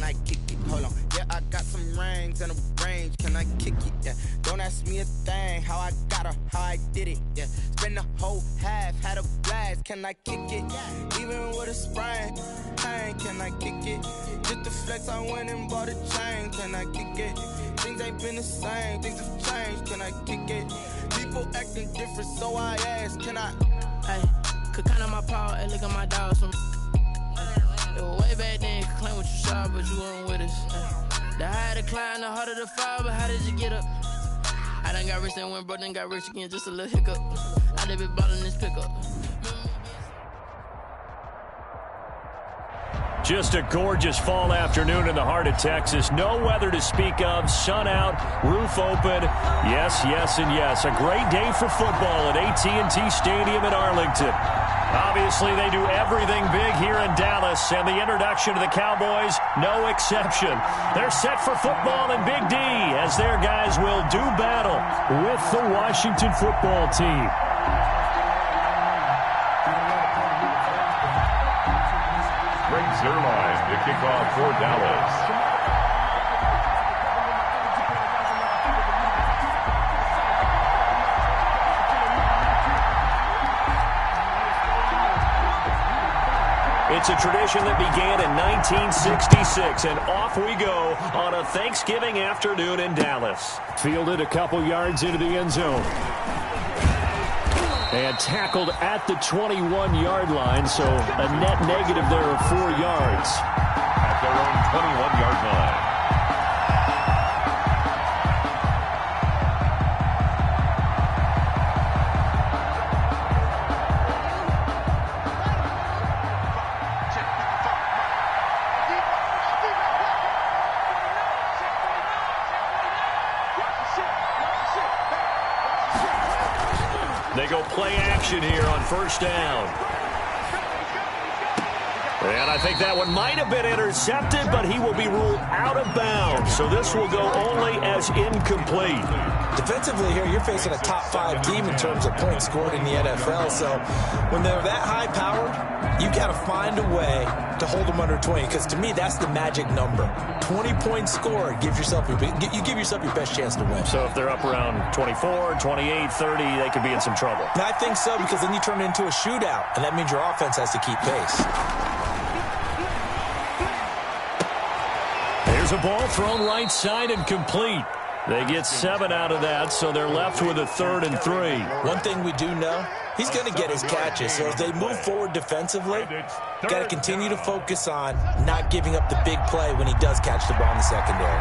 I kick it? Hold on. Yeah, I got some rings and a range. Can I kick it? Yeah. Don't ask me a thing. How I got her, how I did it. Yeah. Spend the whole half, had a blast. Can I kick it? Even with a sprain, pain. Can I kick it? Just the flex, I went and bought a chain. Can I kick it? Things ain't been the same. Things have changed. Can I kick it? People acting different, so I ask. Can I? Hey, could count on my power. Hey, look at my dogs. It was way back then, you could claim what you saw, but you weren't with us. The higher the climb, the harder the fall, but how did you get up? I done got rich, then went broke, then got rich again, just a little hiccup. I done been ballin' this pickup. Just a gorgeous fall afternoon in the heart of Texas. No weather to speak of. Sun out, roof open. Yes, yes, and yes. A great day for football at AT&T Stadium in Arlington. Obviously, they do everything big here in Dallas, and the introduction to the Cowboys, no exception. They're set for football in Big D, as their guys will do battle with the Washington football team. Greg Zuerlein to kick off for Dallas. It's a tradition that began in 1966, and off we go on a Thanksgiving afternoon in Dallas. Fielded a couple yards into the end zone. And tackled at the 21-yard line, so a net negative there of 4 yards. At their own 21-yard line. They go play action here on first down. And I think that one might have been intercepted, but he will be ruled out of bounds. So this will go only as incomplete. Defensively here, you're facing a top 5 team in terms of points scored in the NFL. So when they're that high powered, you got to find a way to hold them under 20. Because to me, that's the magic number. 20 points scored, you give yourself your best chance to win. So if they're up around 24, 28, 30, they could be in some trouble. I think so, because then you turn it into a shootout, and that means your offense has to keep pace. There's a ball thrown right side and complete. They get 7 out of that, so they're left with a 3rd and 3. One thing we do know, he's going to get his catches. So as they move forward defensively, got to continue to focus on not giving up the big play when he does catch the ball in the secondary.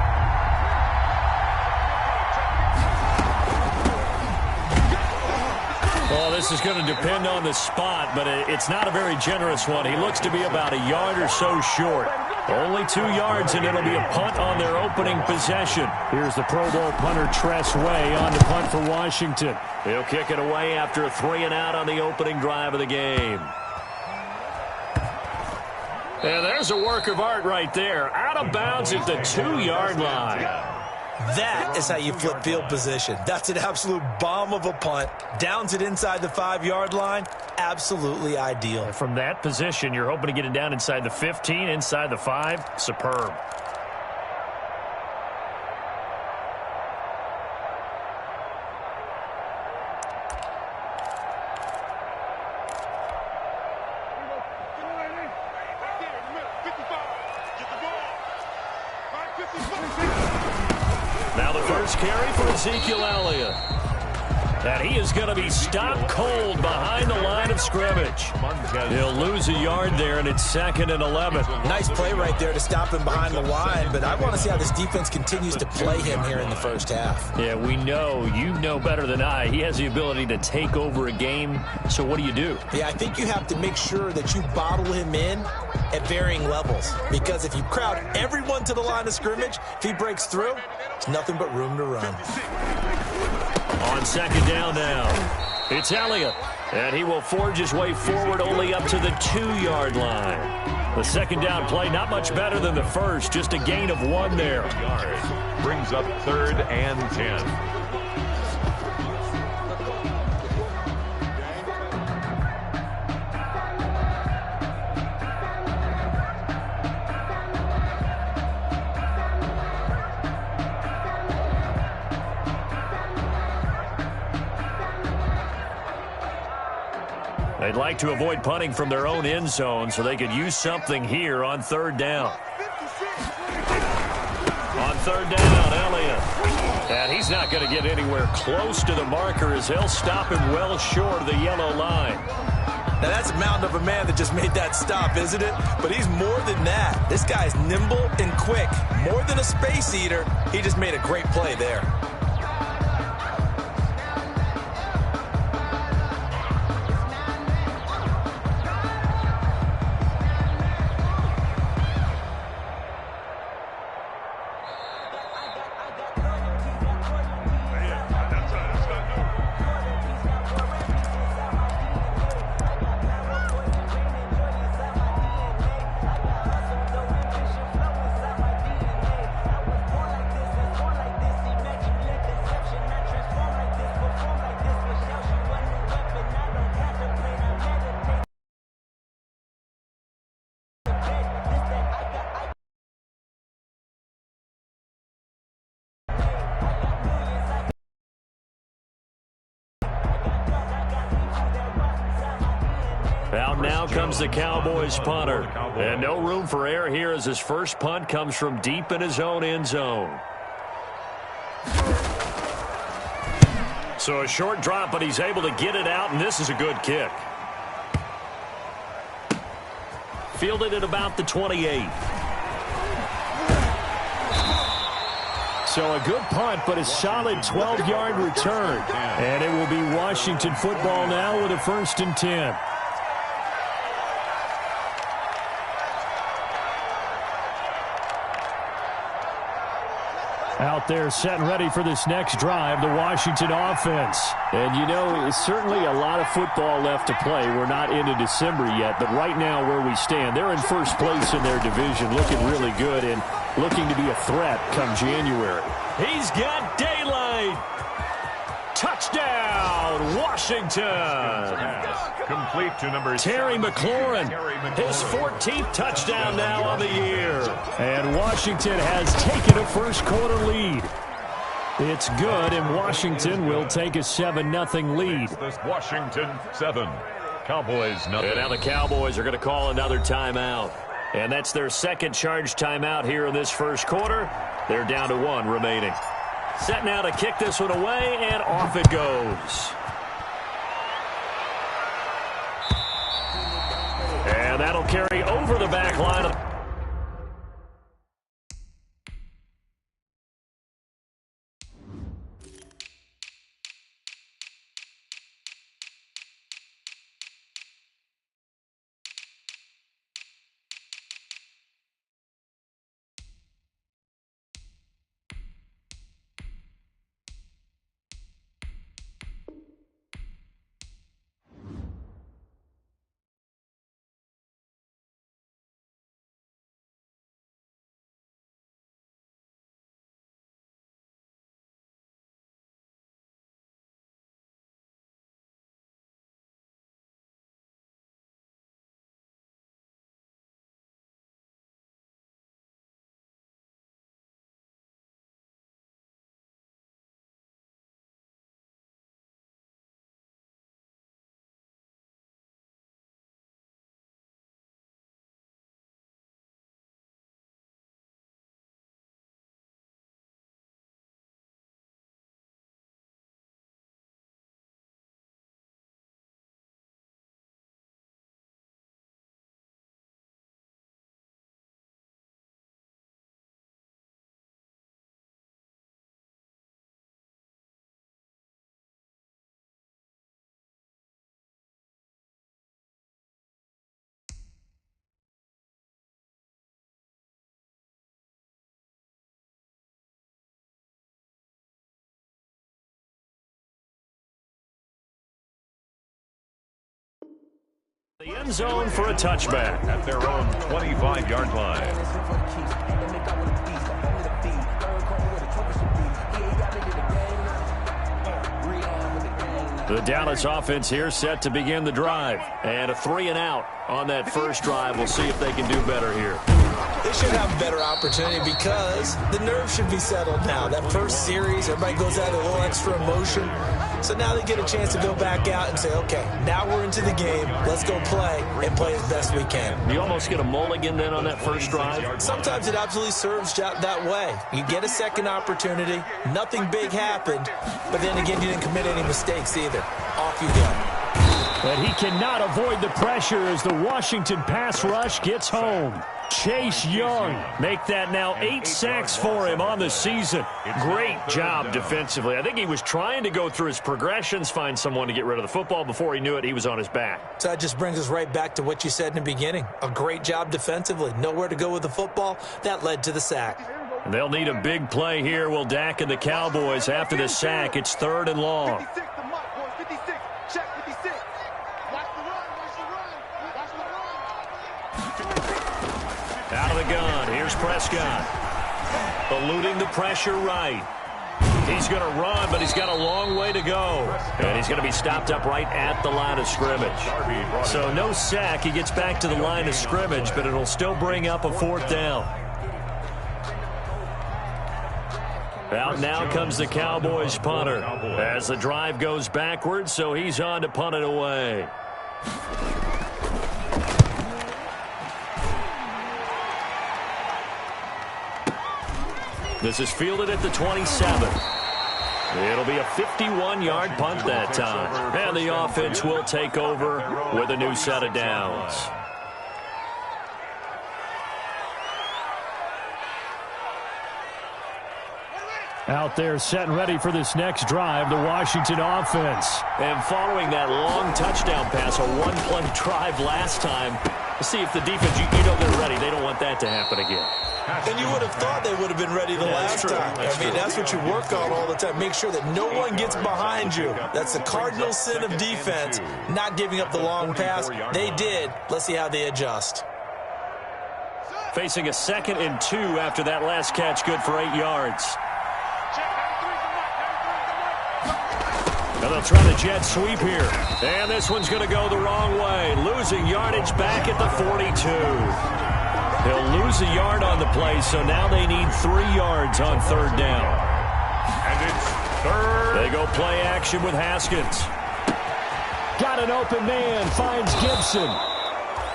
Well, this is going to depend on the spot, but it's not a very generous one. He looks to be about a yard or so short. Only 2 yards, and it'll be a punt on their opening possession. Here's the Pro Bowl punter, Tress Way, on the punt for Washington. He'll kick it away after a 3-and-out on the opening drive of the game. And there's a work of art right there. Out of bounds at the 2-yard line. That is how you flip field position. That's an absolute bomb of a punt. Downs it inside the 5-yard line. Absolutely ideal. From that position, you're hoping to get it down inside the 15, inside the 5. Superb. Now the first carry for Ezekiel Elliott. And he is going to be stopped cold behind the line of scrimmage. He'll lose a yard there, and it's 2nd and 11. Nice play right there to stop him behind the line, but I want to see how this defense continues to play him here in the first half. Yeah, we know, you know better than I, he has the ability to take over a game. So what do? Yeah, I think you have to make sure that you bottle him in at varying levels, because if you crowd everyone to the line of scrimmage, if he breaks through, there's nothing but room to run. On 2nd down now, it's Elliott, and he will forge his way forward only up to the 2-yard line. The 2nd down play, not much better than the first, just a gain of 1 there. Brings up 3rd and 10. They'd like to avoid punting from their own end zone so they could use something here on third down. On third down, Elliott. And he's not going to get anywhere close to the marker as they'll stop him well short of the yellow line. Now, that's a mountain of a man that just made that stop, isn't it? But he's more than that. This guy's nimble and quick. More than a space eater, he just made a great play there. Out now comes the Cowboys punter. And no room for error here as his first punt comes from deep in his own end zone. So a short drop, but he's able to get it out, and this is a good kick. Fielded at about the 28. So a good punt, but a solid 12-yard return. And it will be Washington football now with a 1st and 10. Out there set and ready for this next drive, the Washington offense. And, you know, it's certainly a lot of football left to play. We're not into December yet, but right now where we stand, they're in first place in their division, looking really good and looking to be a threat come January. He's got daylight. Touchdown, Washington. Complete to number Terry McLaurin, his 14th touchdown now on the year. And Washington has taken a first-quarter lead. It's good, and Washington will take a 7-0 lead. Washington 7, Cowboys nothing. And now the Cowboys are going to call another timeout. And that's their second charge timeout here in this first quarter. They're down to 1 remaining. Set now to kick this one away, and off it goes. And that'll carry over the back line. The end zone for a touchback. At their own 25-yard line. The Dallas offense here set to begin the drive. And a 3-and-out on that first drive. We'll see if they can do better here. They should have a better opportunity because the nerves should be settled now. That first series, everybody goes out a little extra emotion. So now they get a chance to go back out and say, okay, now we're into the game. Let's go play and play as best we can. You almost get a mulligan then on that first drive? Sometimes it absolutely serves that way. You get a second opportunity. Nothing big happened. But then again, you didn't commit any mistakes either. Off you go. But he cannot avoid the pressure as the Washington pass rush gets home. Chase Young make that now 8 sacks for him on the season. Great job defensively. I think he was trying to go through his progressions, find someone to get rid of the football. Before he knew it, he was on his back. So that just brings us right back to what you said in the beginning. A great job defensively. Nowhere to go with the football. That led to the sack. They'll need a big play here. Will Dak and the Cowboys after the sack. It's 3rd and long. Out of the gun. Here's Prescott. Eluding the pressure right. He's going to run, but he's got a long way to go. And he's going to be stopped up right at the line of scrimmage. So no sack. He gets back to the line of scrimmage, but it'll still bring up a 4th down. Out now comes the Cowboys punter as the drive goes backwards, so he's on to punt it away. This is fielded at the 27. It'll be a 51-yard punt that time. And the offense will take over with a new set of downs. Out there set and ready for this next drive, the Washington offense. And following that long touchdown pass, a one-play drive last time, let's see if the defense, you know they're ready. They don't want that to happen again. And you would have thought they would have been ready the last time. I mean, that's what you work on all the time. Make sure that no one gets behind you. That's the cardinal sin of defense, not giving up the long pass. They did. Let's see how they adjust. Facing a 2nd and 2 after that last catch, good for 8 yards. Now they'll try the jet sweep here. And this one's going to go the wrong way. Losing yardage back at the 42. He'll lose a yard on the play, so now they need 3 yards on 3rd down. And it's 3rd. They go play action with Haskins. Got an open man, finds Gibson.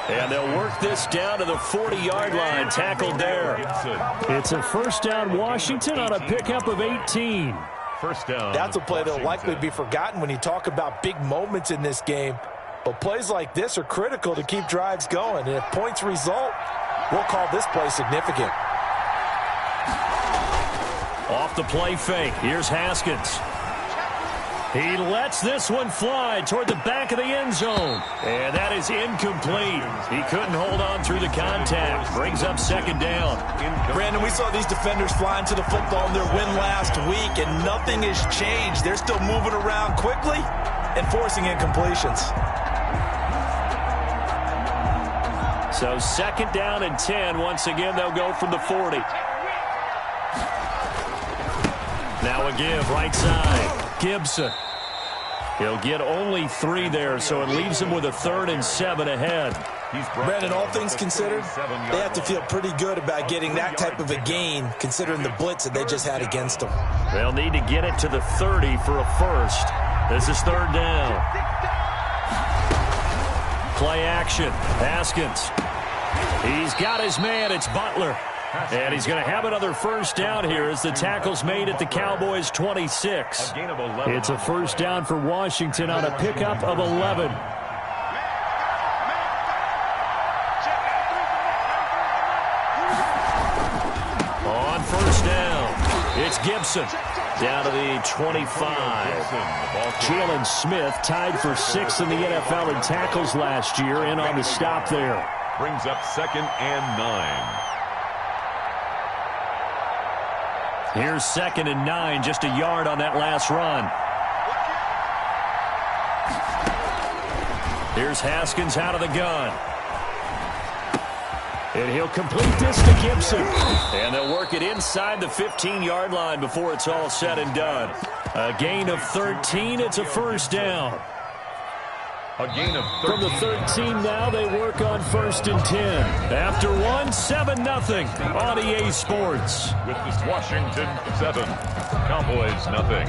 And they'll work this down to the 40-yard line, tackled there. It's a 1st down Washington on a pickup of 18. 1st down. That's a play that'll likely be forgotten when you talk about big moments in this game. But plays like this are critical to keep drives going. And if points result, we'll call this play significant. Off the play fake. Here's Haskins. He lets this one fly toward the back of the end zone. And that is incomplete. He couldn't hold on through the contact. Brings up 2nd down. Brandon, we saw these defenders flying to the football in their win last week, and nothing has changed. They're still moving around quickly and forcing incompletions. So 2nd down and 10. Once again, they'll go from the 40. Now a give, right side. Gibson. He'll get only 3 there, so it leaves him with a 3rd and 7 ahead. Brandon, all things considered, they have to feel pretty good about getting that type of a gain, considering the blitz that they just had against them. They'll need to get it to the 30 for a 1st. This is 3rd down. Play action. Haskins. He's got his man. It's Butler. And he's going to have another 1st down here as the tackle's made at the Cowboys' 26. It's a 1st down for Washington on a pickup of 11. On 1st down, it's Gibson. Down to the 25. Jalen Smith tied for 6th in the NFL in tackles last year, in on the stop there. Brings up 2nd and 9. Here's 2nd and 9, just a yard on that last run. Here's Haskins out of the gun. And he'll complete this to Gibson. And they'll work it inside the 15-yard line before it's all said and done. A gain of 13, it's a 1st down. A gain of 13. From the 13 now, they work on 1st and 10. After 7-0 on EA Sports. With this Washington 7, Cowboys 0.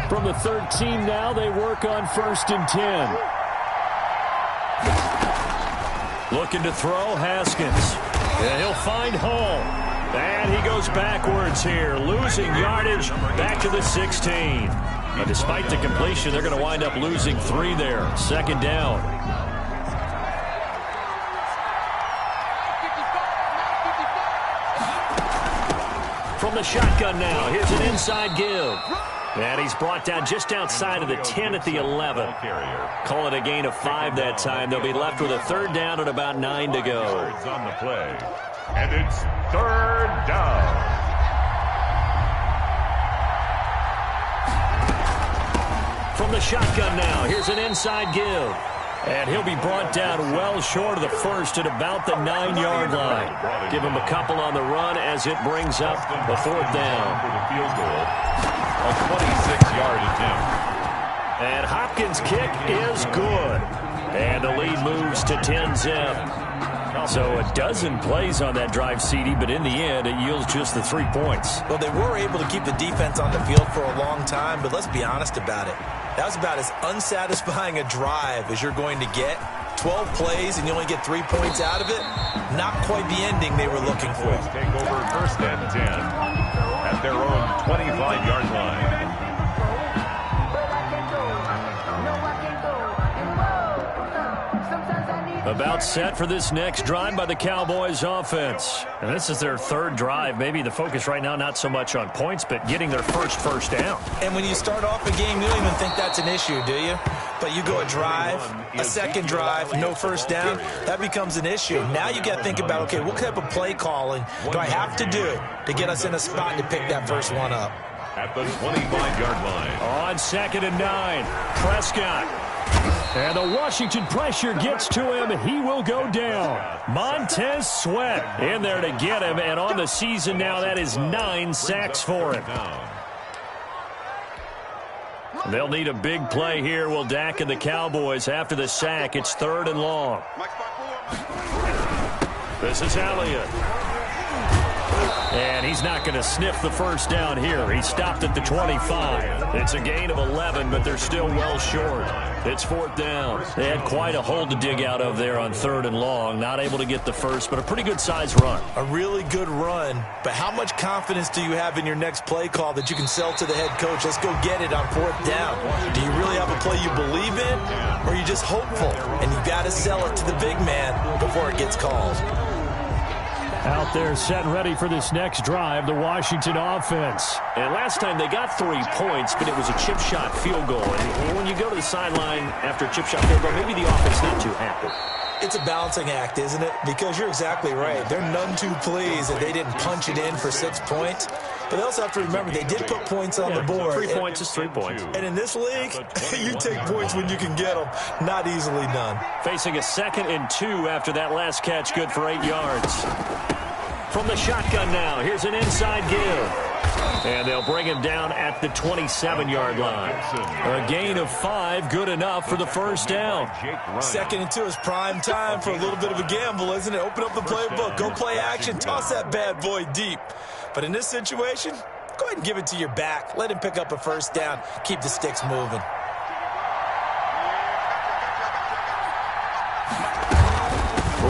From the 13 now, they work on 1st and 10. Looking to throw, Haskins. And he'll find Hall. And he goes backwards here, losing yardage back to the 16. But despite the completion, they're going to wind up losing 3 there. 2nd down. From the shotgun now, here's an inside give. And he's brought down just outside of the 10 at the 11. Call it a gain of 5 that time. They'll be left with a 3rd down and about 9 to go. On the play. And it's 3rd down. From the shotgun now, here's an inside give. And he'll be brought down well short of the 1st at about the 9-yard line. Give him a couple on the run as it brings up the 4th down. For the field goal. A 26-yard attempt. And Hopkins' kick is good. And the lead moves to 10-zip. So a dozen plays on that drive, CD, but in the end, it yields just the 3 points. Well, they were able to keep the defense on the field for a long time, but let's be honest about it. That was about as unsatisfying a drive as you're going to get. 12 plays and you only get 3 points out of it. Not quite the ending they were looking for. Take over 1st and 10 at their own 25-yard line. About set for this next drive by the Cowboys offense. And this is their 3rd drive. Maybe the focus right now not so much on points, but getting their first down. And when you start off a game, you don't even think that's an issue, do you? But you go a drive, a 2nd drive, no 1st down, that becomes an issue. Now you got to think about, okay, what type of play calling do I have to do to get us in a spot to pick that first one up? At the 25-yard line. On 2nd and 9, Prescott. And the Washington pressure gets to him. He will go down. Montez Sweat in there to get him. And on the season now, that is 9 sacks for him. They'll need a big play here, will Dak and the Cowboys. After the sack, it's 3rd and long. This is Elliott. And he's not going to sniff the 1st down here. He stopped at the 25. It's a gain of 11, but they're still well short. It's 4th down. They had quite a hole to dig out of there on 3rd and long. Not able to get the first, but a pretty good size run. A really good run, but how much confidence do you have in your next play call that you can sell to the head coach? Let's go get it on 4th down. Do you really have a play you believe in, or are you just hopeful? And you got to sell it to the big man before it gets called. Out there set and ready for this next drive, the Washington offense. And last time they got 3 points, but it was a chip shot field goal. And when you go to the sideline after a chip shot field goal, maybe the offense not too happy. It's a balancing act, isn't it? Because you're exactly right. They're none too pleased that they didn't punch it in for 6 points. But they also have to remember they did put points on the board. 3 points is 3 points. And in this league, you take points when you can get them. Not easily done. Facing a 2nd and 2 after that last catch, good for 8 yards. From the shotgun now, here's an inside give. And they'll bring him down at the 27-yard line. A gain of 5, good enough for the 1st down. 2nd and 2 is prime time for a little bit of a gamble, isn't it? Open up the playbook, go play action, toss that bad boy deep. But in this situation, go ahead and give it to your back. Let him pick up a 1st down, keep the sticks moving.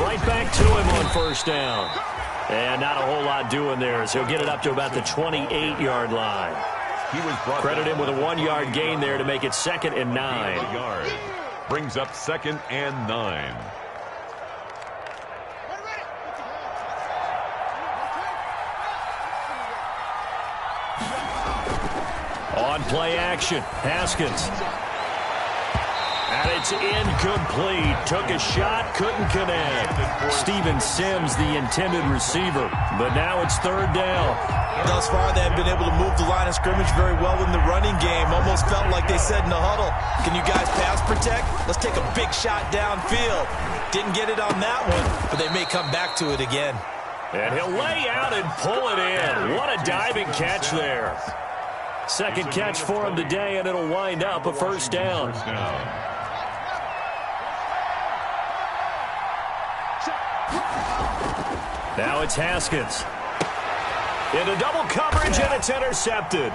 Right back to him on 1st down. And not a whole lot doing there as he'll get it up to about the 28-yard line. Credit him with a 1-yard gain there to make it 2nd and 9. Brings up 2nd and 9. On play action, Haskins. And it's incomplete. Took a shot, couldn't connect. Steven Sims, the intended receiver. But now it's 3rd down. Thus far, they have been able to move the line of scrimmage very well in the running game. Almost felt like they said in the huddle, can you guys pass protect? Let's take a big shot downfield. Didn't get it on that one, but they may come back to it again. And he'll lay out and pull it in. What a diving catch there. 2nd catch for him today, and it'll wind up a 1st down. Now it's Haskins. Into double coverage, and it's intercepted.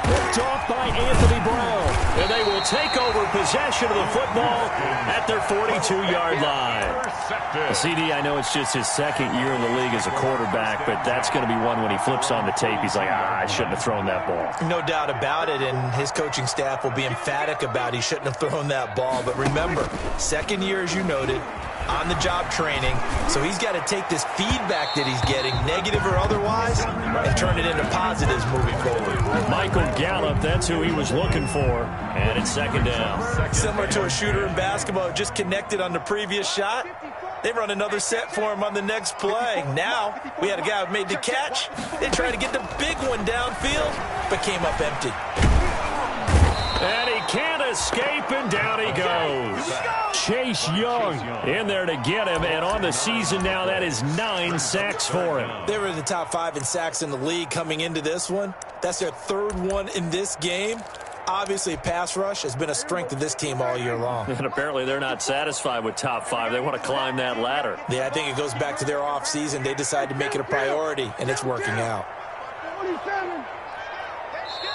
Picked off by Anthony Brown. And they will take over possession of the football at their 42-yard line. CD, I know it's just his second year in the league as a quarterback, but that's going to be one when he flips on the tape. He's like, I shouldn't have thrown that ball. No doubt about it, and his coaching staff will be emphatic about he shouldn't have thrown that ball. But remember, second year, as you noted, on-the-job training, so he's got to take this feedback that he's getting, negative or otherwise, and turn it into positives moving forward. Michael Gallup, that's who he was looking for, and it's second down. Similar to a shooter in basketball, just connected on the previous shot. They run another set for him on the next play. Now, we had a guy who made the catch. They tried to get the big one downfield, but came up empty. And he can't escape, and down he goes. Chase Young in there to get him, and on the season now, that is 9 sacks for him. They were in the top 5 in sacks in the league coming into this one. That's their third one in this game. Obviously, pass rush has been a strength of this team all year long. And apparently they're not satisfied with top 5. They want to climb that ladder. Yeah, I think it goes back to their offseason. They decided to make it a priority, and it's working out.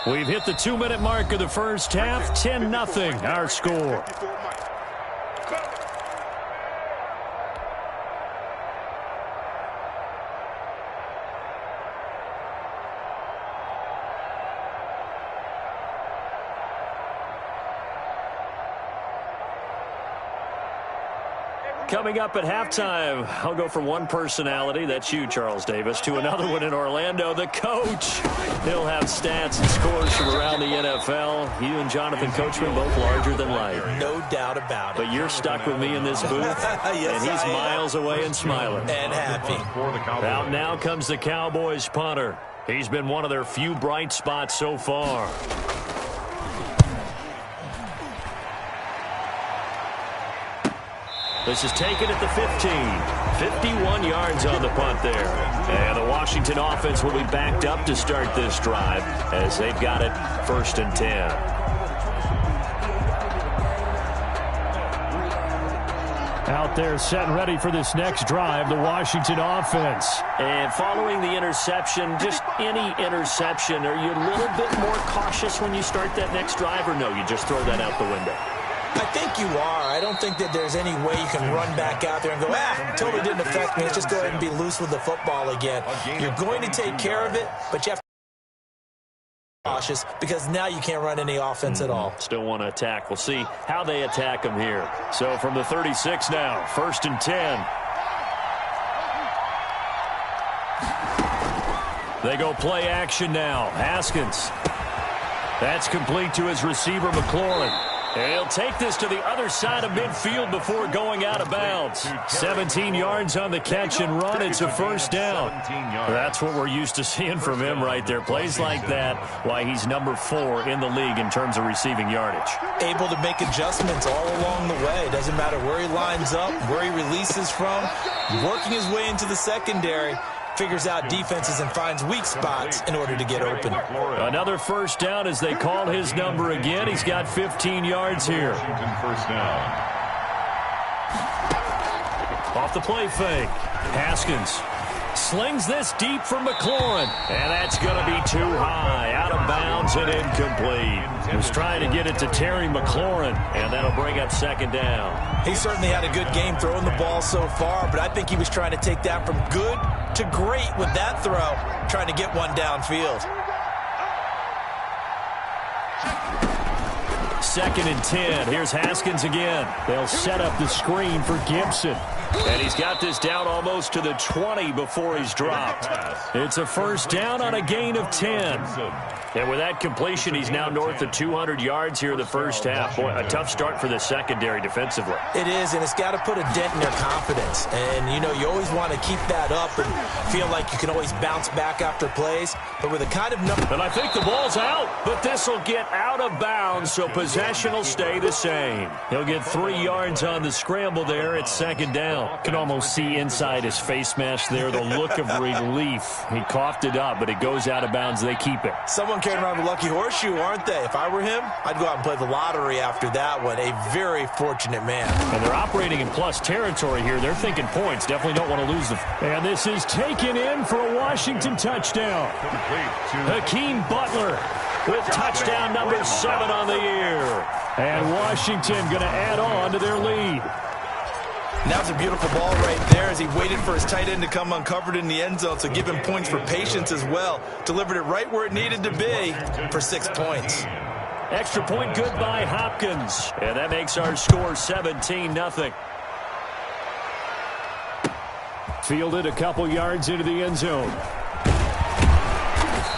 We've hit the 2-minute mark of the first half. 10-0, our score. Coming up at halftime, I'll go from one personality, that's you, Charles Davis, to another one in Orlando, the coach. He'll have stats and scores from around the NFL. You and Jonathan Coachman both larger than life. No doubt about it. But you're stuck with me in this booth, yes, and he's miles away and smiling. And happy. Out now comes the Cowboys punter. He's been one of their few bright spots so far. This is taken at the 15. 51 yards on the punt there. And the Washington offense will be backed up to start this drive as they've got it 1st and 10. Out there set and ready for this next drive, the Washington offense. And following the interception, just any interception, are you a little bit more cautious when you start that next drive, or no, you just throw that out the window? I think you are. I don't think that there's any way you can run back out there and go, totally didn't affect me. Let's just go ahead and be loose with the football again. You're going to take care of it, but you have to be cautious because now you can't run any offense at all. Still want to attack. We'll see how they attack them here. So from the 36 now, 1st and 10. They go play action now. Haskins. That's complete to his receiver, McLaurin. And he'll take this to the other side of midfield before going out of bounds. 17 yards on the catch and run. It's a 1st down. That's what we're used to seeing from him right there. Plays like that, why he's number 4 in the league in terms of receiving yardage. Able to make adjustments all along the way. Doesn't matter where he lines up, where he releases from. Working his way into the secondary. Figures out defenses and finds weak spots in order to get open. Another 1st down as they call his number again. He's got 15 yards here. First down. Off the play fake. Haskins slings this deep for McLaurin. And that's going to be too high. Out of bounds and incomplete. He was trying to get it to Terry McLaurin. And that'll bring up 2nd down. He certainly had a good game throwing the ball so far, but I think he was trying to take that from good to great with that throw, trying to get one downfield. 2nd and 10. Here's Haskins again. They'll set up the screen for Gibson. And he's got this down almost to the 20 before he's dropped. It's a 1st down on a gain of 10. And with that completion, he's now north of 200 yards here in the first half. Boy, a tough start for the secondary defensively. It is, and it's got to put a dent in their confidence. And, you know, you always want to keep that up and feel like you can always bounce back after plays. But with the kind of number... And I think the ball's out, but this will get out of bounds, so possession will stay the same. He'll get 3 yards on the scramble there. It's 2nd down. Can almost see inside his face mask there the look of relief. He coughed it up, but it goes out of bounds. They keep it. Someone carrying around a lucky horseshoe, aren't they? If I were him, I'd go out and play the lottery after that one. A very fortunate man. And they're operating in plus territory here. They're thinking points. Definitely don't want to lose them. And this is taken in for a Washington touchdown. Hakeem Butler. with touchdown number 7 on the year. And Washington going to add on to their lead. That was a beautiful ball right there as he waited for his tight end to come uncovered in the end zone, so give him points for patience as well. Delivered it right where it needed to be for 6 points. Extra point good by Hopkins. And that makes our score 17-0. Fielded a couple yards into the end zone.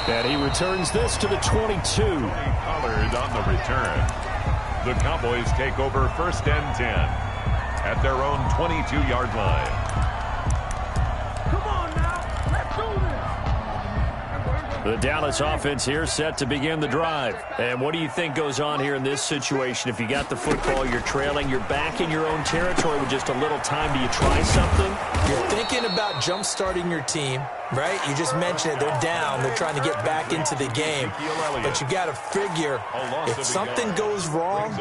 And he returns this to the 22. Pollard on the return. The Cowboys take over 1st and 10 at their own 22-yard line. Come on now, let's do this. The Dallas offense here set to begin the drive. And what do you think goes on here in this situation? If you got the football, you're trailing, you're back in your own territory with just a little time. Do you try something? You're thinking about jump-starting your team, right? You just mentioned it. They're down. They're trying to get back into the game. But you got to figure, if something goes wrong,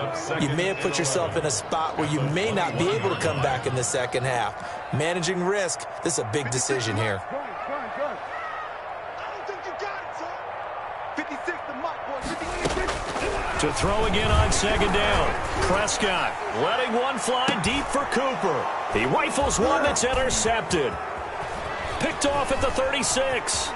you may have put yourself in a spot where you may not be able to come back in the second half. Managing risk, this is a big decision here. To throw again on 2nd down. Prescott letting one fly deep for Cooper. He rifles one that's intercepted. Picked off at the 36.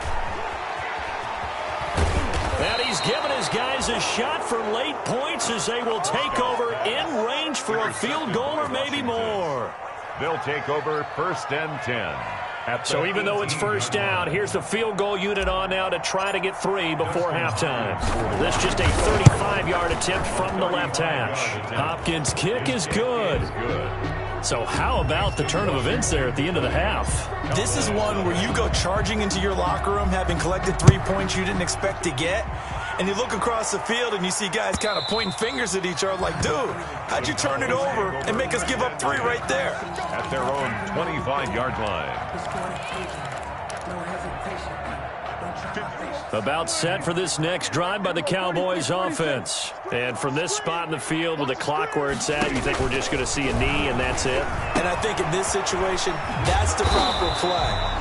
And he's given his guys a shot for late points as they will take over in range for a field goal or maybe more. They'll take over 1st and 10. So even though it's 1st down, here's the field goal unit on now to try to get 3 before halftime. This just a 35-yard attempt from the left hash. Hopkins' kick is good. So how about the turn of events there at the end of the half? This is one where you go charging into your locker room having collected 3 points you didn't expect to get, and you look across the field and you see guys kind of pointing fingers at each other like, dude, how'd you turn it over and make us give up 3 right there? At their own 25-yard line. About set for this next drive by the Cowboys offense. And from this spot in the field with the clock where it's at, you think we're just going to see a knee and that's it? And I think in this situation, that's the proper play.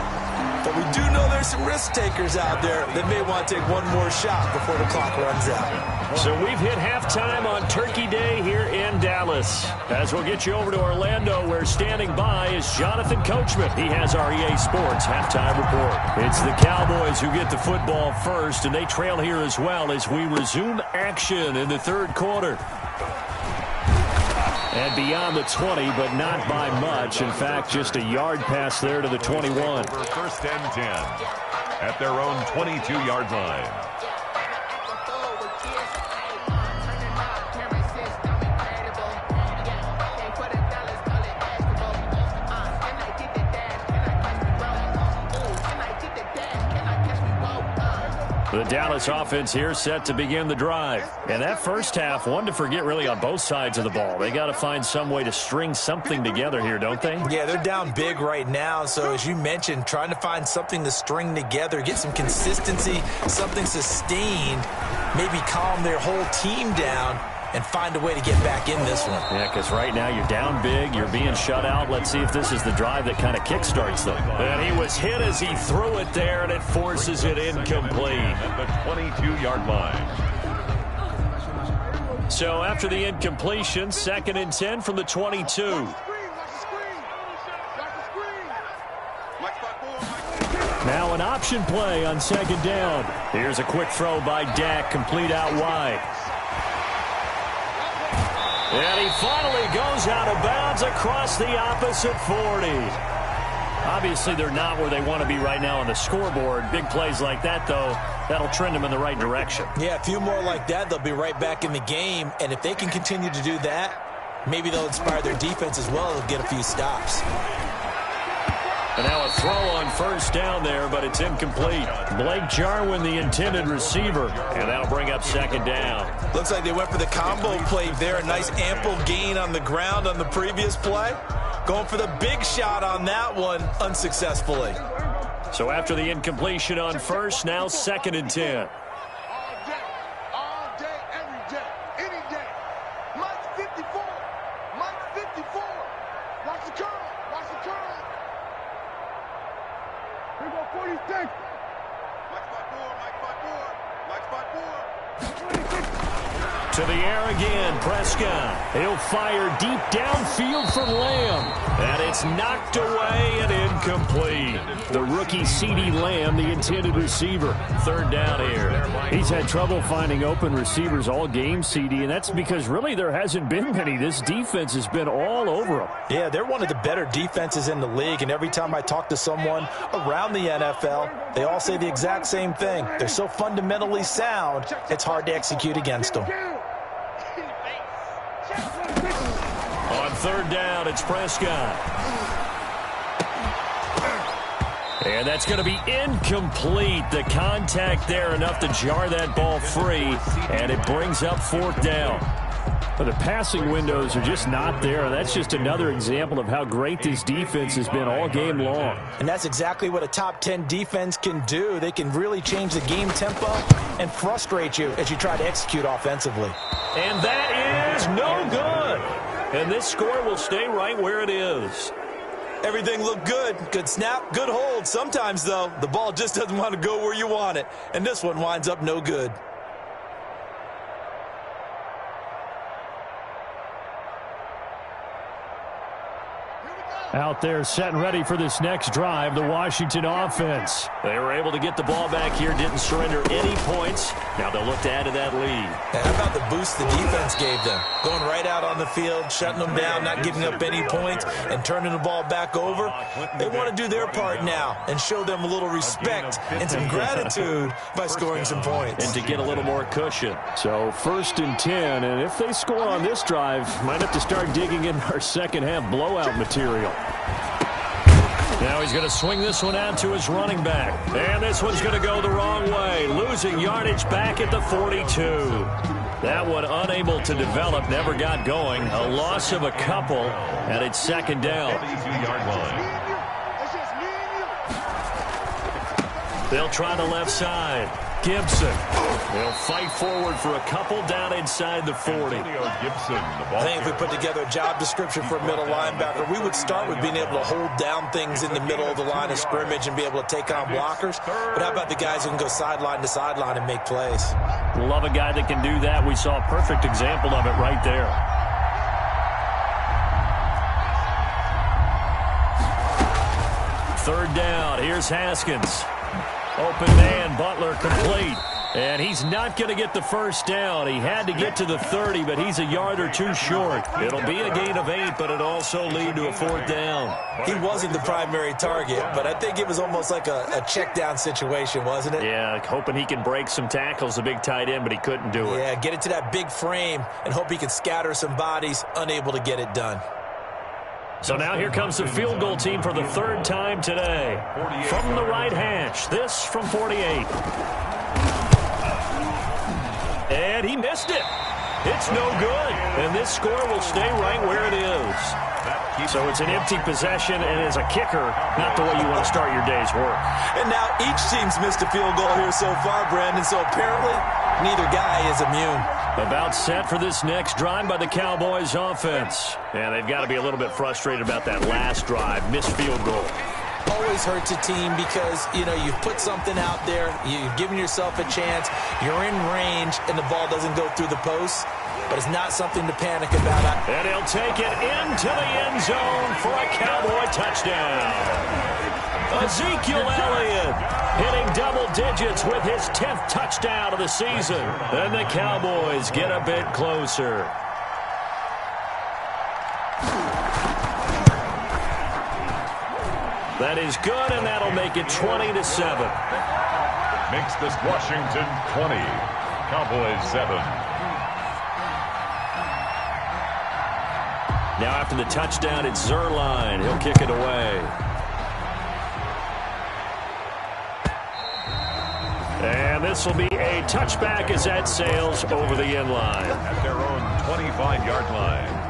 But we do know there's some risk takers out there that may want to take one more shot before the clock runs out. So we've hit halftime on Turkey Day here in Dallas. As we'll get you over to Orlando, where standing by is Jonathan Coachman. He has our EA Sports halftime report. It's the Cowboys who get the football first, and they trail here as well as we resume action in the 3rd quarter. And beyond the 20, but not by much. In fact, just a yard pass there to the 21. 1st and 10 at their own 22-yard line. The Dallas offense here set to begin the drive. And that first half, one to forget really on both sides of the ball. They got to find some way to string something together here, don't they? Yeah, they're down big right now. So as you mentioned, trying to find something to string together, get some consistency, something sustained, maybe calm their whole team down and find a way to get back in this one. Yeah, because right now you're down big, you're being shut out. Let's see if this is the drive that kind of kickstarts them. And he was hit as he threw it there, and it forces it incomplete. At the 22-yard line. So after the incompletion, 2nd and 10 from the 22. Now an option play on 2nd down. Here's a quick throw by Dak, complete out wide. And he finally goes out of bounds across the opposite 40. Obviously, they're not where they want to be right now on the scoreboard. Big plays like that, though, that'll trend them in the right direction. Yeah, a few more like that, they'll be right back in the game. And if they can continue to do that, maybe they'll inspire their defense as well. They'll get a few stops. And now a throw on 1st down there, but it's incomplete. Blake Jarwin, the intended receiver, and that'll bring up 2nd down. Looks like they went for the combo play there. A nice ample gain on the ground on the previous play. Going for the big shot on that one unsuccessfully. So after the incompletion on 1st, now 2nd and 10. All day, every day, any day. Mike 54. Mike 54. Watch the curl. Watch the curl. Here go 46. Mike spot 4. Mike spot 4. Mike spot 4. To the air again, Prescott. He'll fire deep downfield for Lamb. And it's knocked away and incomplete. The rookie CeeDee Lamb, the intended receiver. Third down here. He's had trouble finding open receivers all game, CD, and that's because really there hasn't been many. This defense has been all over them. Yeah, they're one of the better defenses in the league, and every time I talk to someone around the NFL, they all say the exact same thing. They're so fundamentally sound, it's hard to execute against them. On third down, it's Prescott. And that's going to be incomplete. The contact there enough to jar that ball free, and it brings up fourth down. But the passing windows are just not there, and that's just another example of how great this defense has been all game long. And that's exactly what a top 10 defense can do. They can really change the game tempo and frustrate you as you try to execute offensively. And that is no good. And this score will stay right where it is. Everything looked good. Good snap, good hold. Sometimes, though, the ball just doesn't want to go where you want it. And this one winds up no good. Out there set and ready for this next drive, the Washington offense. They were able to get the ball back here, didn't surrender any points. Now they'll look to add to that lead. And how about the boost the defense gave them? Going right out on the field, shutting them down, not giving up any points, and turning the ball back over. They want to do their part now and show them a little respect and some gratitude by scoring some points. And to get a little more cushion. So 1st and 10, and if they score on this drive, might have to start digging in our second half blowout material. Now he's going to swing this one out to his running back. And this one's going to go the wrong way. Losing yardage back at the 42. That one unable to develop, never got going. A loss of a couple, and it's second down. 32-yard line. They'll try the left side. Gibson. They'll fight forward for a couple down inside the 40. I think if we put together a job description for a middle linebacker, we would start with being able to hold down things in the middle of the line of scrimmage and be able to take on blockers. But how about the guys who can go sideline to sideline and make plays? Love a guy that can do that. We saw a perfect example of it right there. Third down. Here's Haskins. Open man, Butler complete. And he's not going to get the first down. He had to get to the 30, but he's a yard or two short. It'll be a gain of 8, but it'll also lead to a fourth down. He wasn't the primary target, but I think it was almost like a check down situation, wasn't it? Yeah, hoping he can break some tackles, a big tight end, but he couldn't do it. Yeah, get it to that big frame and hope he can scatter some bodies, unable to get it done. So now here comes the field goal team for the third time today. From the right hash, this from 48. And he missed it. It's no good. And this score will stay right where it is. So it's an empty possession, and as a kicker, not the way you want to start your day's work. And now each team's missed a field goal here so far, Brandon, so apparently neither guy is immune. About set for this next drive by the Cowboys offense. And they've got to be a little bit frustrated about that last drive. Missed field goal. Always hurts a team because, you know, you've put something out there, you've given yourself a chance, you're in range, and the ball doesn't go through the post. But it's not something to panic about. And he'll take it into the end zone for a Cowboy touchdown. Ezekiel Elliott hitting double digits with his 10th touchdown of the season. And the Cowboys get a bit closer. That is good, and that'll make it 20-7. Makes this Washington 20, Cowboys 7. Now after the touchdown, it's Zerline. He'll kick it away. And this will be a touchback as that sails over the end line. At their own 25-yard line.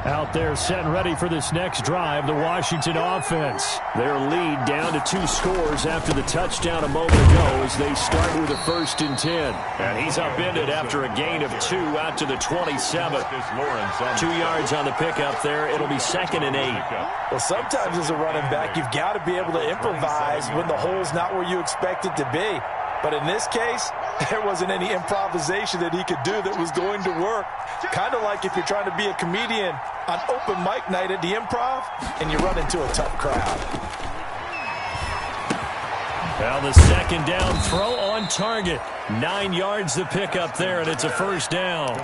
Out there setting ready for this next drive, the Washington offense. Their lead down to 2 scores after the touchdown a moment ago as they start with a 1st and 10. And he's upended after a gain of 2 out to the 27. 2 yards on the pickup there. It'll be 2nd and 8. Well, sometimes as a running back, you've got to be able to improvise when the hole's not where you expect it to be. But in this case, there wasn't any improvisation that he could do that was going to work. Kind of like if you're trying to be a comedian on open mic night at the Improv and you run into a tough crowd. Well, the 2nd down throw on target. 9 yards the pickup there, and it's a 1st down.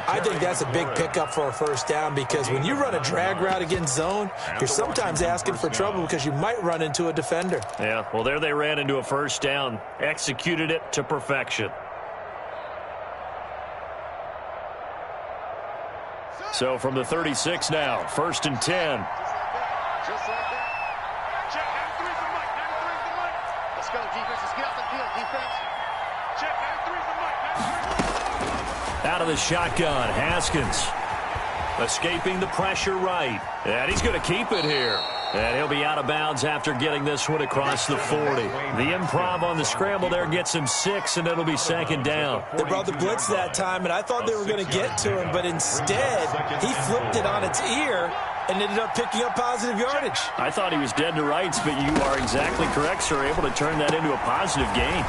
I think that's a big pickup for a 1st down because when you run a drag route against zone, you're sometimes asking for trouble because you might run into a defender. Yeah, well, there they ran into a 1st down. Executed it to perfection. So from the 36 now, 1st and 10. Just like that. Check, 93's the mic, 93's the mic. Let's go, defense. Let's get off the field, defense. Check, 93's the mic, 93's the mic. Out of the shotgun, Haskins. Escaping the pressure right. And he's going to keep it here. And he'll be out of bounds after getting this one across the 40. The improv on the scramble there gets him 6, and it'll be 2nd down. They brought the blitz that time, and I thought they were going to get to him, but instead he flipped it on its ear and ended up picking up positive yardage. I thought he was dead to rights, but you are exactly correct, sir. Able to turn that into a positive gain.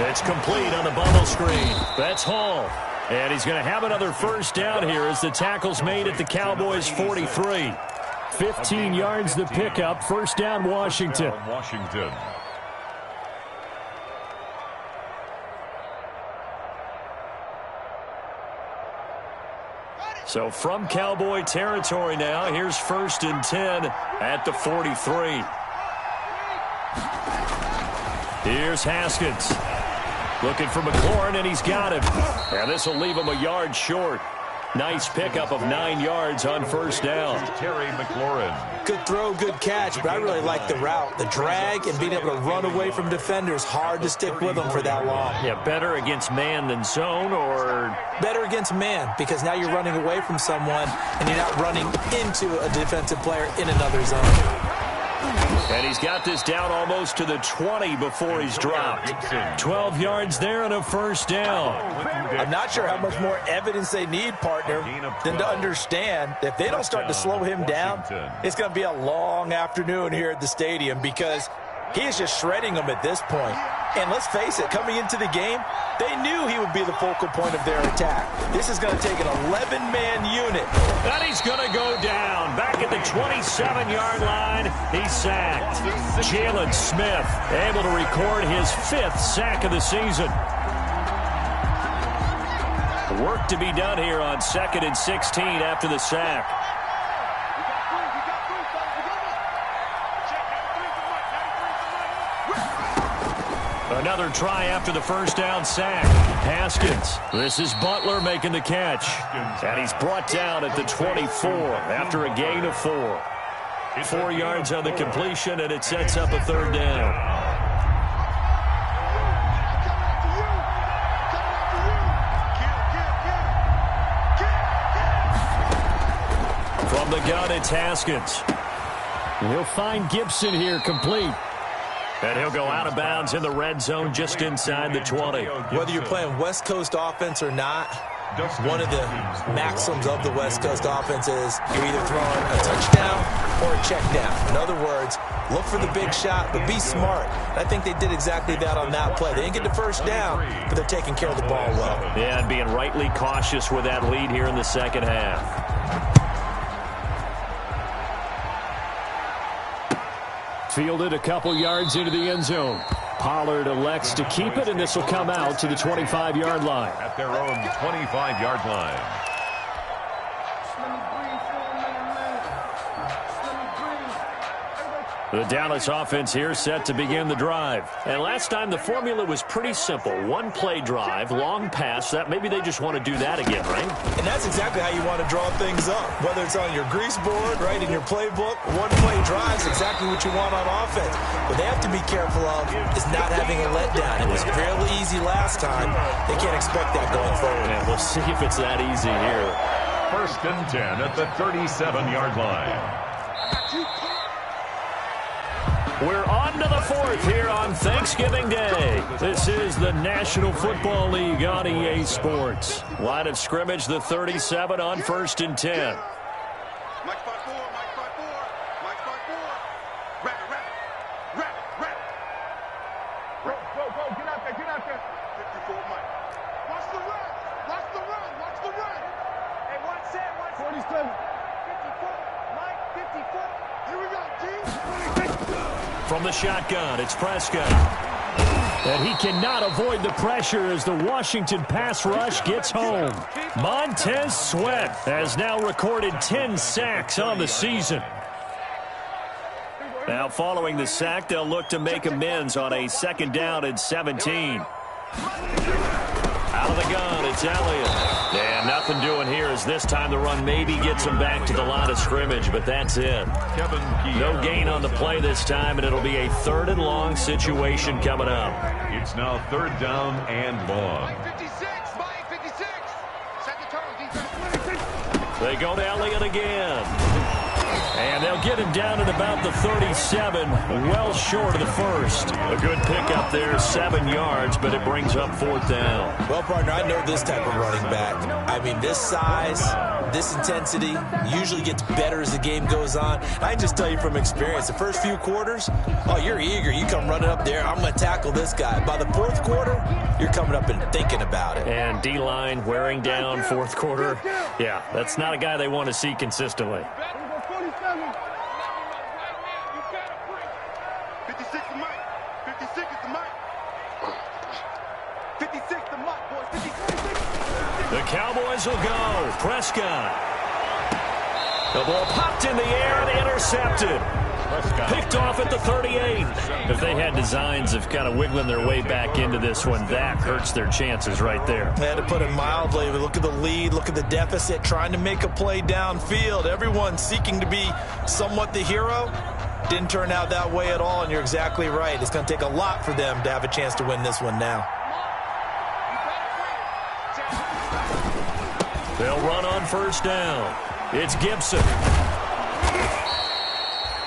It's complete on the bubble screen. That's Hall. And he's going to have another 1st down here as the tackle's made at the Cowboys' 43. 15 yards the pickup. 1st down, Washington. So from Cowboy territory now, here's 1st and 10 at the 43. Here's Haskins. Looking for McLaurin, and he's got him. And this will leave him a yard short. Nice pickup of 9 yards on 1st down. Terry McLaurin. Good throw, good catch, but I really like the route. The drag and being able to run away from defenders. Hard to stick with them for that long. Yeah, better against man than zone, or? Better against man, because now you're running away from someone and you're not running into a defensive player in another zone. And he's got this down almost to the 20 before he's dropped. 12 yards there and a 1st down. I'm not sure how much more evidence they need, partner, than to understand that if they don't start to slow him down, it's going to be a long afternoon here at the stadium because he is just shredding them at this point. And let's face it, coming into the game, they knew he would be the focal point of their attack. This is going to take an 11-man unit. And he's going to go down. Back at the 27-yard line, he's sacked. Jalen Smith able to record his 5th sack of the season. Work to be done here on 2nd and 16 after the sack. Another try after the 1st down sack. Haskins. This is Butler making the catch. And he's brought down at the 24 after a gain of 4. 4 yards on the completion, and it sets up a 3rd down. From the gun, it's Haskins. He'll find Gibson here complete. And he'll go out of bounds in the red zone just inside the 20. Whether you're playing West Coast offense or not, one of the maxims of the West Coast offense is you're either throwing a touchdown or a check down. In other words, look for the big shot, but be smart. I think they did exactly that on that play. They didn't get the 1st down, but they're taking care of the ball well. Yeah, and being rightly cautious with that lead here in the 2nd half. Fielded a couple yards into the end zone. Pollard elects to keep it, and this will come out to the 25-yard line. At their own 25-yard line. The Dallas offense here set to begin the drive. And last time the formula was pretty simple. One-play drive, long pass. That maybe they just want to do that again, right? And that's exactly how you want to draw things up. Whether it's on your grease board, right, in your playbook, one-play drive is exactly what you want on offense. What they have to be careful of is not having a letdown. It was fairly easy last time. They can't expect that going forward. Yeah, we'll see if it's that easy here. first and 10 at the 37-yard line. We're on to the fourth here on Thanksgiving Day. This is the National Football League on EA Sports. Line of scrimmage, the 37 on first and 10. From the shotgun, it's Prescott. And he cannot avoid the pressure as the Washington pass rush gets home. Montez Sweat has now recorded 10 sacks on the season. Now following the sack, they'll look to make amends on a second down and 17. Out of the gun, it's Elliott. And nothing doing here as this time the run maybe gets him back to the line of scrimmage, but that's it. No gain on the play this time, and it'll be a third and long situation coming up. It's now third down and long. They go to Elliott again. And they'll get him down at about the 37, well short of the first. A good pickup there, 7 yards, but it brings up fourth down. Well, partner, I know this type of running back. I mean, this size, this intensity usually gets better as the game goes on. I can just tell you from experience, the first few quarters, oh, you're eager. You come running up there, I'm going to tackle this guy. By the fourth quarter, you're coming up and thinking about it. And D-line wearing down fourth quarter. Yeah, that's not a guy they want to see consistently. 56 the mic. 56 is the mic. 56 the mic, boys. 56. The Cowboys will go. Prescott. The ball popped in the air and intercepted. Picked off at the 38. If they had designs of kind of wiggling their way back into this one, that hurts their chances right there. They had to put it mildly. Look at the lead, look at the deficit, trying to make a play downfield. Everyone seeking to be somewhat the hero. Didn't turn out that way at all, and you're exactly right. It's going to take a lot for them to have a chance to win this one now. They'll run on first down. It's Gibson.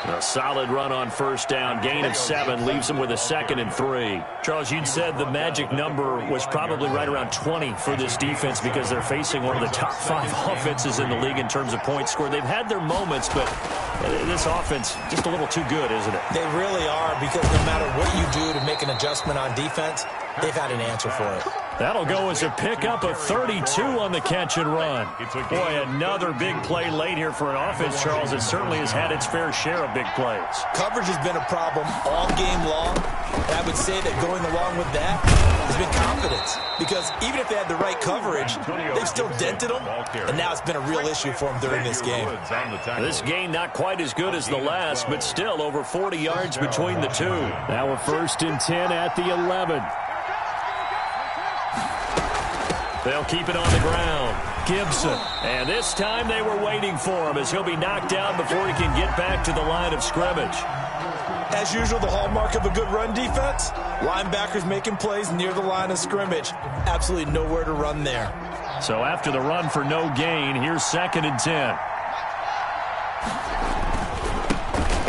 A solid run on first down. Gain of 7 leaves them with a 2nd and 3. Charles, you'd said the magic number was probably right around 20 for this defense because they're facing one of the top 5 offenses in the league in terms of points scored. They've had their moments, but this offense just a little too good, isn't it? They really are, because no matter what you do to make an adjustment on defense, they've had an answer for it. That'll go as a pickup of 32 on the catch and run. Boy, another big play late here for an offense, Charles. It certainly has had its fair share of big plays. Coverage has been a problem all game long. And I would say that going along with that has been confidence. Because even if they had the right coverage, they've still dented them. And now it's been a real issue for them during this game. This game not quite as good as the last, but still over 40 yards between the two. Now a first and 10 at the 11. They'll keep it on the ground. Gibson. And this time they were waiting for him as he'll be knocked down before he can get back to the line of scrimmage. As usual, the hallmark of a good run defense, linebackers making plays near the line of scrimmage. Absolutely nowhere to run there. So after the run for no gain, here's 2nd and 10.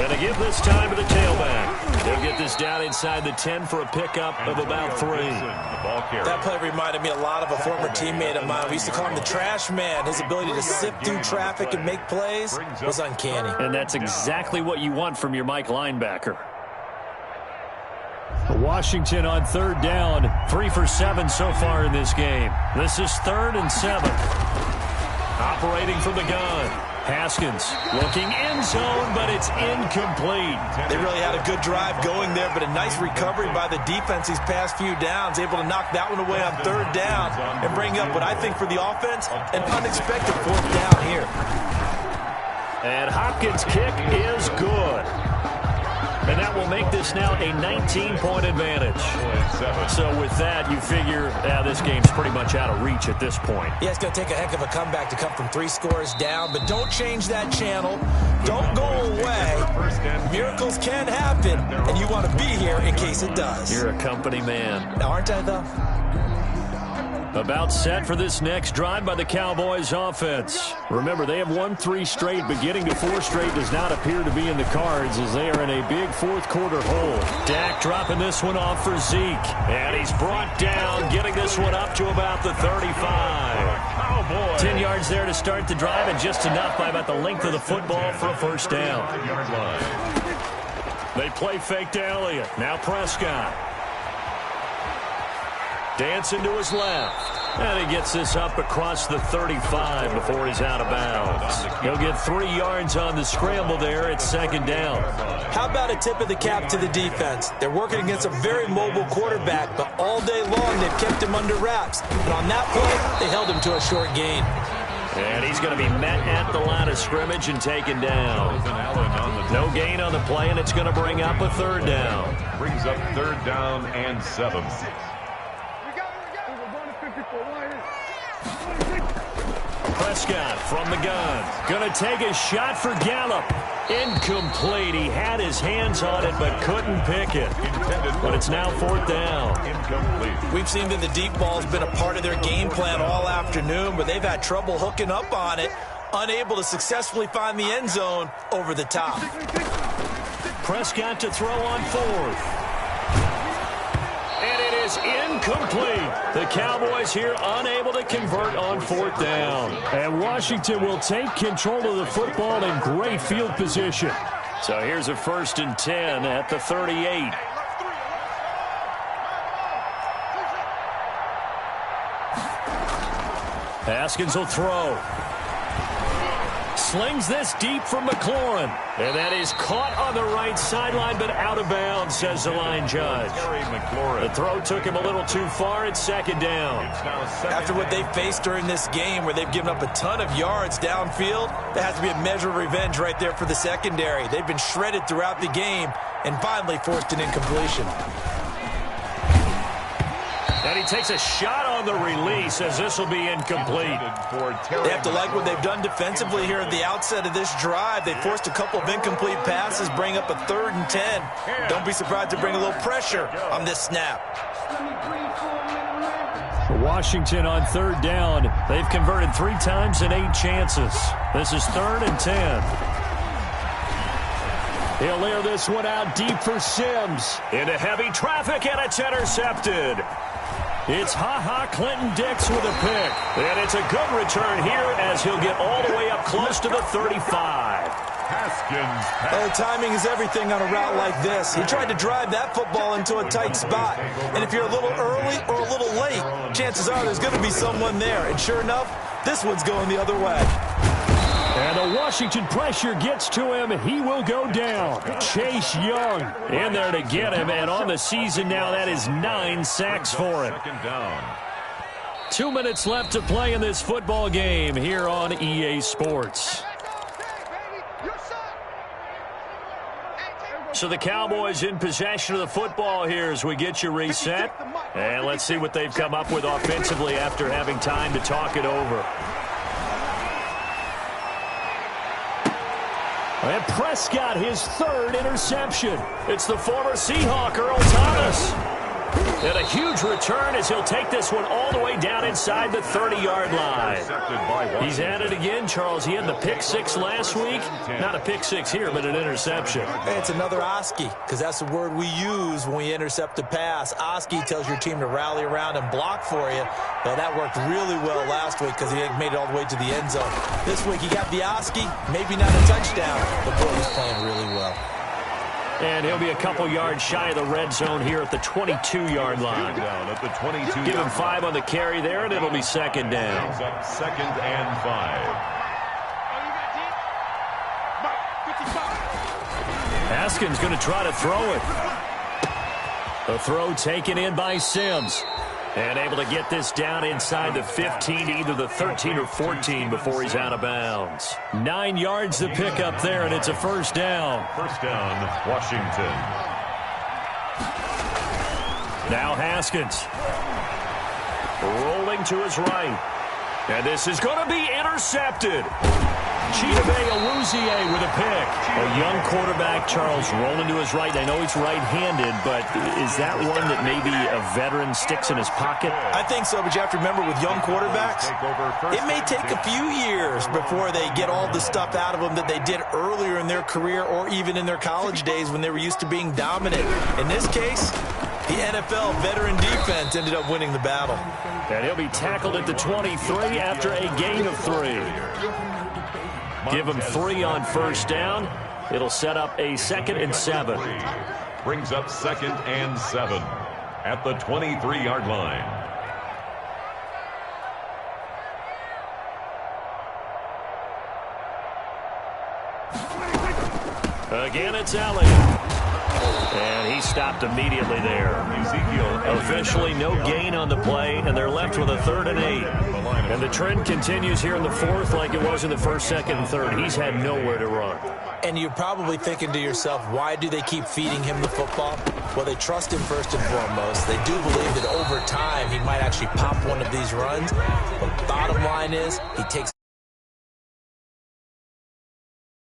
And to give this time to the tailback. They'll get this down inside the 10 for a pickup of about 3. That play reminded me a lot of a former teammate of mine. We used to call him the trash man. His ability to sift through traffic and make plays was uncanny. And that's exactly what you want from your Mike linebacker. Washington on third down. 3 for 7 so far in this game. This is 3rd and 7. Operating from the gun. Haskins looking end zone, but it's incomplete. They really had a good drive going there, but a nice recovery by the defense these past few downs, able to knock that one away on 3rd down and bring up what I think for the offense, an unexpected 4th down here. And Hopkins' kick is good. And that will make this now a 19-point advantage. So with that, you figure this game's pretty much out of reach at this point. Yeah, it's going to take a heck of a comeback to come from 3 scores down, but don't change that channel. Don't go away. Miracles can happen, and you want to be here in case it does. You're a company man. Now, aren't I, though? About set for this next drive by the Cowboys offense. Remember, they have won 3 straight, but getting to 4 straight does not appear to be in the cards as they are in a big fourth quarter hole. Dak dropping this one off for Zeke. And he's brought down, getting this one up to about the 35. 10 yards there to start the drive, and just enough by about the length of the football for a first down. They play fake to Elliott. Now Prescott. Dancing to his left. And he gets this up across the 35 before he's out of bounds. He'll get 3 yards on the scramble there at second down. How about a tip of the cap to the defense? They're working against a very mobile quarterback, but all day long they've kept him under wraps. And on that play, they held him to a short gain. And he's going to be met at the line of scrimmage and taken down. No gain on the play, and it's going to bring up a third down. Brings up third down and 7. Prescott from the gun. Going to take a shot for Gallup. Incomplete. He had his hands on it but couldn't pick it. But it's now fourth down. Incomplete. We've seen that the deep ball has been a part of their game plan all afternoon, but they've had trouble hooking up on it, unable to successfully find the end zone over the top. Prescott to throw on fourth. And it is incomplete. The Cowboys here unable to convert on fourth down. And Washington will take control of the football in great field position. So here's a 1st and 10 at the 38. Haskins will throw. Slings this deep from McLaurin. And that is caught on the right sideline, but out of bounds, says the line judge. The throw took him a little too far at second down. After what they faced during this game, where they've given up a ton of yards downfield, there has to be a measure of revenge right there for the secondary. They've been shredded throughout the game and finally forced an incompletion. And he takes a shot on the release as this will be incomplete. They have to like what they've done defensively here at the outset of this drive. They forced a couple of incomplete passes, bring up a 3rd and 10. Don't be surprised to bring a little pressure on this snap. Washington on third down. They've converted 3 times in 8 chances. This is 3rd and 10. He'll air this one out deep for Sims. Into heavy traffic, and it's intercepted. It's Clinton Dix with a pick. And it's a good return here as he'll get all the way up close to the 35. Haskins. Oh, timing is everything on a route like this. He tried to drive that football into a tight spot. And if you're a little early or a little late, chances are there's going to be someone there. And sure enough, this one's going the other way. And the Washington pressure gets to him. He will go down. Chase Young in there to get him. And on the season now, that is 9 sacks for him. 2 minutes left to play in this football game here on EA Sports. So the Cowboys in possession of the football here as we get you reset. And let's see what they've come up with offensively after having time to talk it over. And Prescott, his 3rd interception. It's the former Seahawk, Earl Thomas. And a huge return as he'll take this one all the way down inside the 30-yard line. He's at it again, Charles. He had the pick 6 last week. Not a pick 6 here, but an interception. Hey, it's another Oski, because that's the word we use when we intercept a pass. Oski tells your team to rally around and block for you. Well, that worked really well last week because he made it all the way to the end zone. This week he got the Oski, maybe not a touchdown, but boy, he's playing really well. And he'll be a couple yards shy of the red zone here at the 22-yard line. Down at the 22. Give him 5 on the carry there, and it'll be second down. 2nd and 5. Haskins going to try to throw it. The throw taken in by Sims. And able to get this down inside the 15, either the 13 or 14 before he's out of bounds. 9 yards to pick up there, and it's a first down. First down, Washington. Now Haskins. Rolling to his right. And this is going to be intercepted. Chidobe Awuzie with a pick. A young quarterback, Charles, rolling to his right. I know he's right-handed, but is that one that maybe a veteran sticks in his pocket? I think so, but you have to remember with young quarterbacks, it may take a few years before they get all the stuff out of them that they did earlier in their career or even in their college days when they were used to being dominant. In this case, the NFL veteran defense ended up winning the battle. And he'll be tackled at the 23 after a gain of 3. Give him 3 on first down. It'll set up a 2nd and 7. Brings up 2nd and 7 at the 23-yard line. Again, it's Elliott. And he stopped immediately there. Officially no gain on the play, and they're left with a 3rd and 8. And the trend continues here in the 4th like it was in the 1st, 2nd, and 3rd. He's had nowhere to run. And you're probably thinking to yourself, why do they keep feeding him the football? Well, they trust him first and foremost. They do believe that over time he might actually pop one of these runs. But bottom line is, he takes